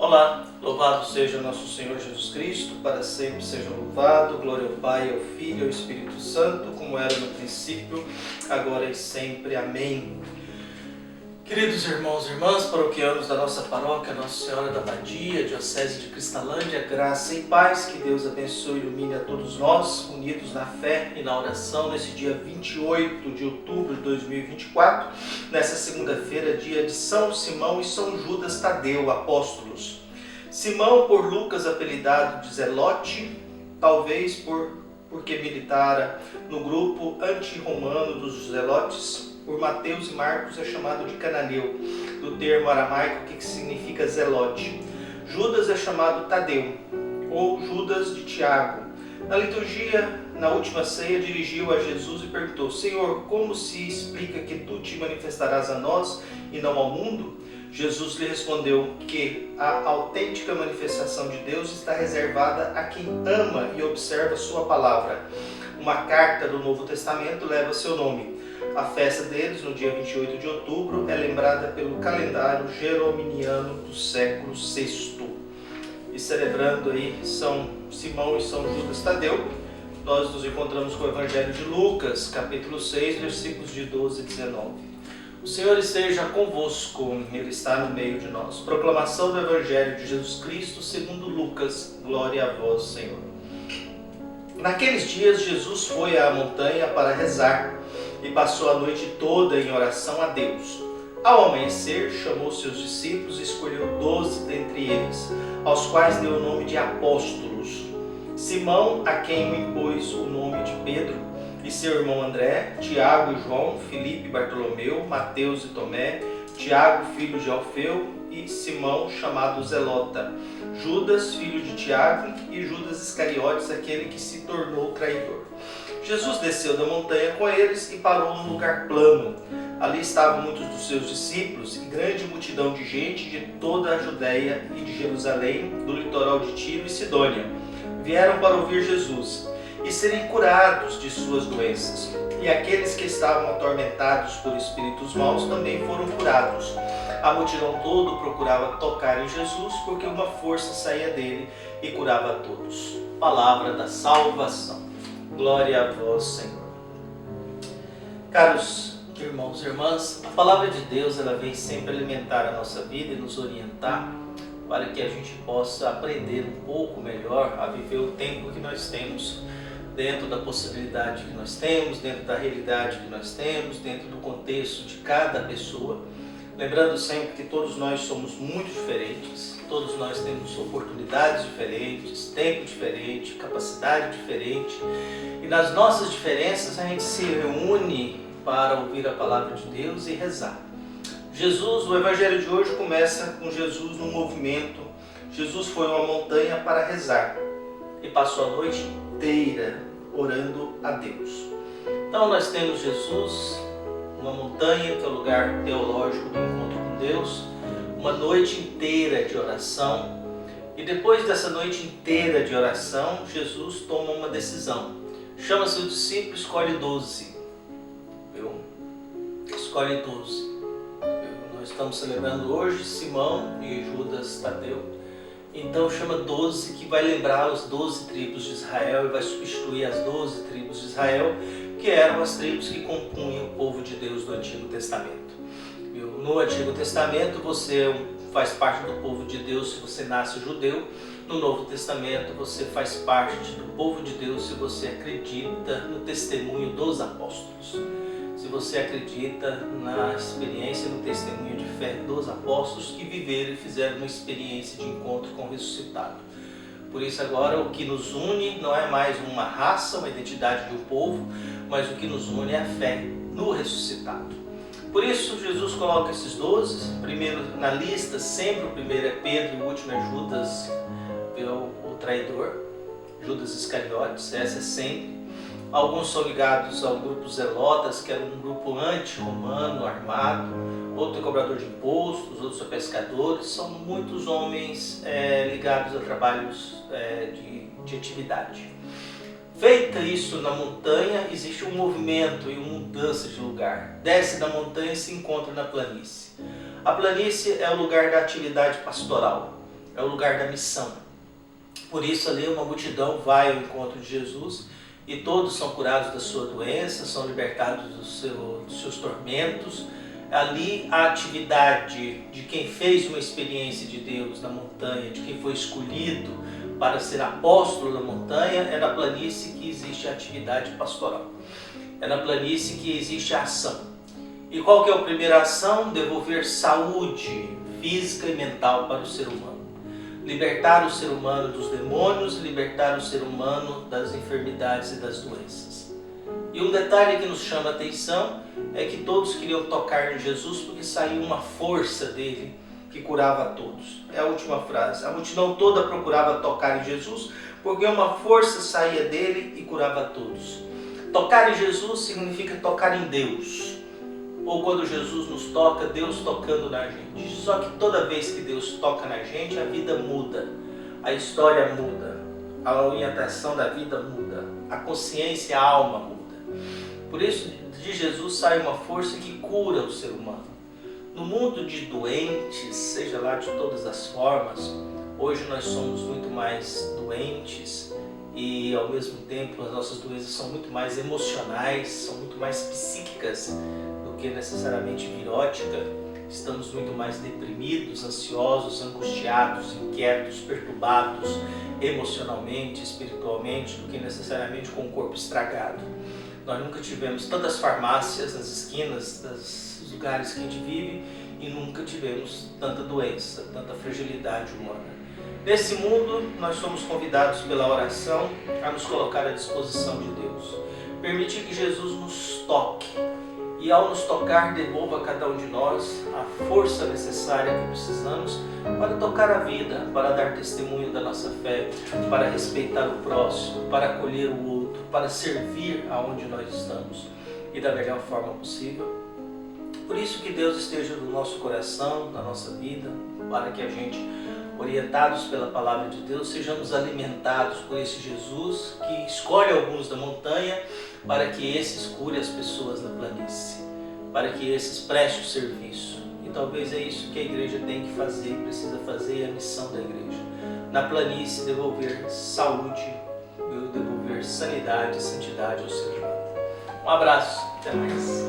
Olá, louvado seja nosso Senhor Jesus Cristo, para sempre seja louvado, glória ao Pai, ao Filho e ao Espírito Santo, como era no princípio, agora e sempre. Amém. Queridos irmãos e irmãs, paroquianos da nossa paróquia, Nossa Senhora da Badia, Diocese de Cristalândia, graça e paz, que Deus abençoe e ilumine a todos nós, unidos na fé e na oração, nesse dia 28 de outubro de 2024, nessa segunda-feira, dia de São Simão e São Judas Tadeu, apóstolos. Simão, por Lucas apelidado de Zelote, talvez porque militara no grupo anti-romano dos Zelotes. Por Mateus e Marcos é chamado de cananeu, do termo aramaico que significa zelote. Judas é chamado Tadeu, ou Judas de Tiago. Na liturgia, na última ceia, dirigiu a Jesus e perguntou: Senhor, como se explica que tu te manifestarás a nós e não ao mundo? Jesus lhe respondeu que a autêntica manifestação de Deus está reservada a quem ama e observa sua palavra. Uma carta do Novo Testamento leva seu nome. A festa deles, no dia 28 de outubro, é lembrada pelo calendário jerominiano do século VI. E celebrando aí São Simão e São Judas Tadeu, nós nos encontramos com o Evangelho de Lucas, capítulo 6, versículos de 12 e 19. O Senhor esteja convosco, Ele está no meio de nós. Proclamação do Evangelho de Jesus Cristo segundo Lucas. Glória a vós, Senhor. Naqueles dias, Jesus foi à montanha para rezar e passou a noite toda em oração a Deus. Ao amanhecer, chamou seus discípulos e escolheu 12 dentre eles, aos quais deu o nome de apóstolos. Simão, a quem impôs o nome de Pedro, e seu irmão André, Tiago e João, Filipe e Bartolomeu, Mateus e Tomé, Tiago, filho de Alfeu, e Simão, chamado Zelota, Judas, filho de Tiago, e Judas Iscariotes, aquele que se tornou traidor. Jesus desceu da montanha com eles e parou num lugar plano. Ali estavam muitos dos seus discípulos e grande multidão de gente de toda a Judéia e de Jerusalém, do litoral de Tiro e Sidônia. Vieram para ouvir Jesus e serem curados de suas doenças. E aqueles que estavam atormentados por espíritos maus também foram curados. A multidão toda procurava tocar em Jesus, porque uma força saía dele e curava a todos. Palavra da salvação. Glória a vós, Senhor. Caros irmãos e irmãs, a palavra de Deus ela vem sempre alimentar a nossa vida e nos orientar para que a gente possa aprender um pouco melhor a viver o tempo que nós temos, dentro da possibilidade que nós temos, dentro da realidade que nós temos, dentro do contexto de cada pessoa. Lembrando sempre que todos nós somos muito diferentes, todos nós temos oportunidades diferentes, tempo diferente, capacidade diferente, e nas nossas diferenças a gente se reúne para ouvir a palavra de Deus e rezar. Jesus, o Evangelho de hoje começa com Jesus no movimento. Jesus foi a uma montanha para rezar e passou a noite inteira orando a Deus. Então nós temos Jesus, uma montanha que é o lugar teológico do encontro com Deus, uma noite inteira de oração, e depois dessa noite inteira de oração, Jesus toma uma decisão. Chama seus discípulos, escolhe 12. Escolhe 12. Nós estamos celebrando hoje Simão e Judas Tadeu. Então chama 12, que vai lembrar as 12 tribos de Israel e vai substituir as 12 tribos de Israel, que eram as tribos que compunham o povo de Deus do Antigo Testamento. No Antigo Testamento você faz parte do povo de Deus se você nasce judeu. No Novo Testamento você faz parte do povo de Deus se você acredita no testemunho dos apóstolos. Se você acredita na experiência, no testemunho de fé dos apóstolos que viveram e fizeram uma experiência de encontro com o ressuscitado. Por isso agora o que nos une não é mais uma raça, uma identidade de um povo, mas o que nos une é a fé no ressuscitado. Por isso Jesus coloca esses 12, primeiro na lista, sempre o primeiro é Pedro e o último é Judas, o traidor, Judas Iscariotes, essa é sempre. Alguns são ligados ao grupo Zelotas, que era um grupo anti-romano, armado, outro é cobrador de impostos, outros são pescadores, são muitos homens ligados a trabalhos de atividade. Feita isso na montanha, existe um movimento e uma mudança de lugar. Desce da montanha e se encontra na planície. A planície é o lugar da atividade pastoral. é o lugar da missão. Por isso ali uma multidão vai ao encontro de Jesus e todos são curados da sua doença, são libertados dos seus tormentos. Ali a atividade de quem fez uma experiência de Deus na montanha, de quem foi escolhido para ser apóstolo da montanha, é na planície que existe a atividade pastoral. É na planície que existe a ação. E qual que é a primeira ação? Devolver saúde física e mental para o ser humano. Libertar o ser humano dos demônios, libertar o ser humano das enfermidades e das doenças. E um detalhe que nos chama a atenção é que todos queriam tocar em Jesus porque saía uma força dele que curava a todos. É a última frase. A multidão toda procurava tocar em Jesus porque uma força saía dele e curava a todos. Tocar em Jesus significa tocar em Deus. Ou quando Jesus nos toca, Deus tocando na gente. Só que toda vez que Deus toca na gente, a vida muda, a história muda, a orientação da vida muda, a consciência, a alma muda. Por isso, de Jesus sai uma força que cura o ser humano. No mundo de doentes, seja lá de todas as formas, hoje nós somos muito mais doentes e ao mesmo tempo as nossas doenças são muito mais emocionais, são muito mais psíquicas do que necessariamente virótica. Estamos muito mais deprimidos, ansiosos, angustiados, inquietos, perturbados emocionalmente, espiritualmente, do que necessariamente com o corpo estragado. Nós nunca tivemos tantas farmácias nas esquinas dos lugares que a gente vive e nunca tivemos tanta doença, tanta fragilidade humana. Nesse mundo, nós somos convidados pela oração a nos colocar à disposição de Deus. Permitir que Jesus nos toque e, ao nos tocar, devolva a cada um de nós a força necessária que precisamos para tocar a vida, para dar testemunho da nossa fé, para respeitar o próximo, para acolher o outro, para servir aonde nós estamos e da melhor forma possível. Por isso que Deus esteja no nosso coração, na nossa vida, para que a gente, orientados pela palavra de Deus, sejamos alimentados por esse Jesus que escolhe alguns da montanha para que esses cure as pessoas na planície, para que esses prestem o serviço. E talvez é isso que a igreja tem que fazer, precisa fazer, é a missão da igreja. Na planície, devolver saúde, devolver sanidade e santidade ao ser humano. Um abraço, até mais.